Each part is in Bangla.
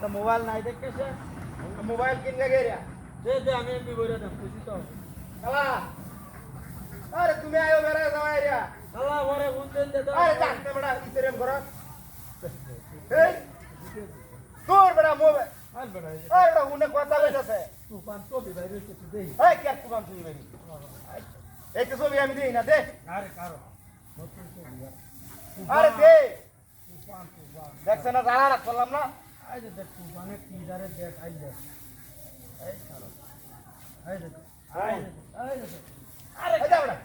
मोबाइल नहीं देख कैसे मोबाइल किन गए दे আমি এমপি বইরা দাম খুশি তো কালা আরে তুমি আয়ো বেরা যাও এরিয়া কালা ওরে বুঝেন দে তো আরে জানতে বড়া ইতরেম করো এই তোর বড়া মোবাইল আরে বড়া আরে বড়া উনে কথা কইতাছে তুফান তো বিবাই রইছে তুই দেই এই কে তুফান তুই বিবাই এই তো ছবি আমি দেই না দে আরে কারো আরে দে তুফান দেখছ না জানা রাখ বললাম না আই দে দেখ তুফানে কি দারে দেখ আই দে এই কারো আই দে আই দে আরে যা বড়া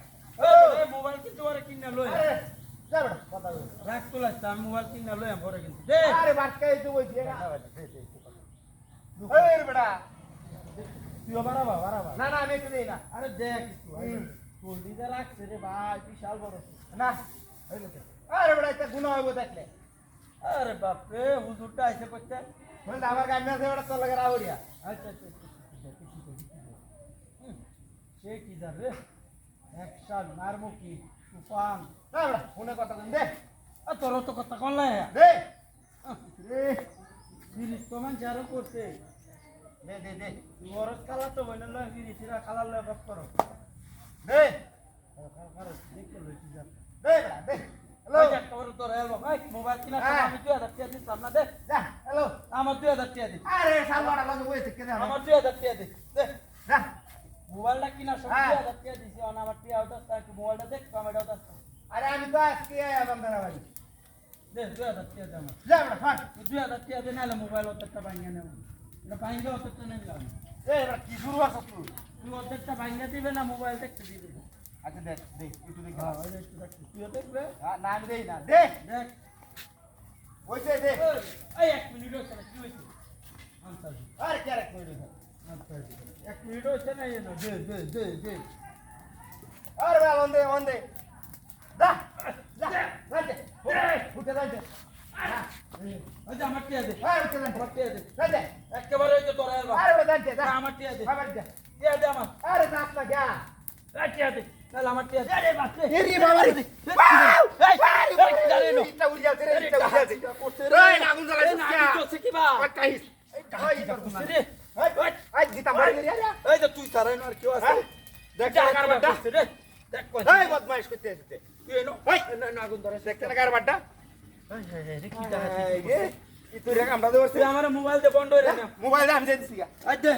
এই মোবাইল কি তোরে কিনা লই আরে যা বড়া কথা রাখ তো লাগতা আমি মোবাইল কিনা লই পরে কিন্তু দে আরে বাটকাই তো বই দিয়ে দে দে এই বড়া তুই বাড়াবা না না আমি তো দেই না আরে দেখ একটু জলদি দে রাখছে রে ভাই বিশাল বড় না আরে বড়া এটা গুনাহ হইব দেখলে আরে বাপ রে হুজুরটা আইছে কইতে বল আমার গামে আছে বড় তো লাগে রাউড়িয়া আচ্ছা আচ্ছা সে কি যাবে অ্যাকশন মারমুকি তুফান না বড়া ফোনে কথা কইন দে আ তোর তো কথা কোন লাই দে রে জিনিস তো মান জারো করতে দে দে দে ওর কালা তো বইনা লয় জিনিসরা কালা লয় বাপ করো দে কার দেখতে লইছি যা দে বড়া দে হ্যালো তোর তো রেলো ভাই মোবাইল কিনা আমি 2000 টাকা দিছি সামনে দে যা হ্যালো আমার 2000 টাকা দে আরে সালবাড়া লাগে বইতে কেন আমার 2000 টাকা দে দে যা মোবাইলটা কিনা সব 2000 টাকা দিছি আর আমার টিয়া ওটা একটু মোবাইলটা দেখ কমেন্ট ওটা আরে আমি তো আজকে বান্দারা ভাই দে 2000 টাকা দে আমার যা বড় ফাট 2000 টাকা দে নালে মোবাইল ওটা ভাঙিয়ে নেব এটা ভাঙিয়ে ওটা নেই লাভ এই এবার কি শুরু আছে তুই ওটা ভাঙিয়ে দিবে না মোবাইল দেখতে দিবে আচ্ছা দেখ দে একটু দেখ হ্যাঁ ওই একটু দেখ তুই দেখবে হ্যাঁ না আমি দেই না দেখ দেখ ওইছে দেখ এই 1 মিনিট হইছে না কি হইছে আনসার আরে কি 1 মিনিট হইছে আনসার 1 মিনিট হইছে না এই না দে আরে ভাই অন দে যা যা যাইতে উঠে যাইতে ওই যে আমার টিয়া দে হ্যাঁ উঠে যাইতে আমার টিয়া দে যাইতে একেবারে ওই যে তোর আলবা আরে ওটা যাইতে যা আমার টিয়া দে আমার টিয়া দে আমার আরে যাস না যা টিয়া দে নাল আমার টিয়া দে বাস এরি বাবা রে এই জারে নো এটা উড়ে যাচ্ছে রে এটা উড়ে যাচ্ছে এই আগুন জ্বালাইছিস কি করছিস কি বা কাইস এই কাই করছিস রে এই গীতা মারি রে এই যে তুই সারাই না আর কি আছে দেখ কার বাড্ডা রে দেখ কই এই বদমাইশ করতে আসছে তুই এনো এই না আগুন ধরে দেখ কার বাড্ডা এই রে কি তা এই তুই রে আমরা ধরছিস আমার মোবাইল দে বন্ধ হইরে না মোবাইল আমি দিছি গা এই দে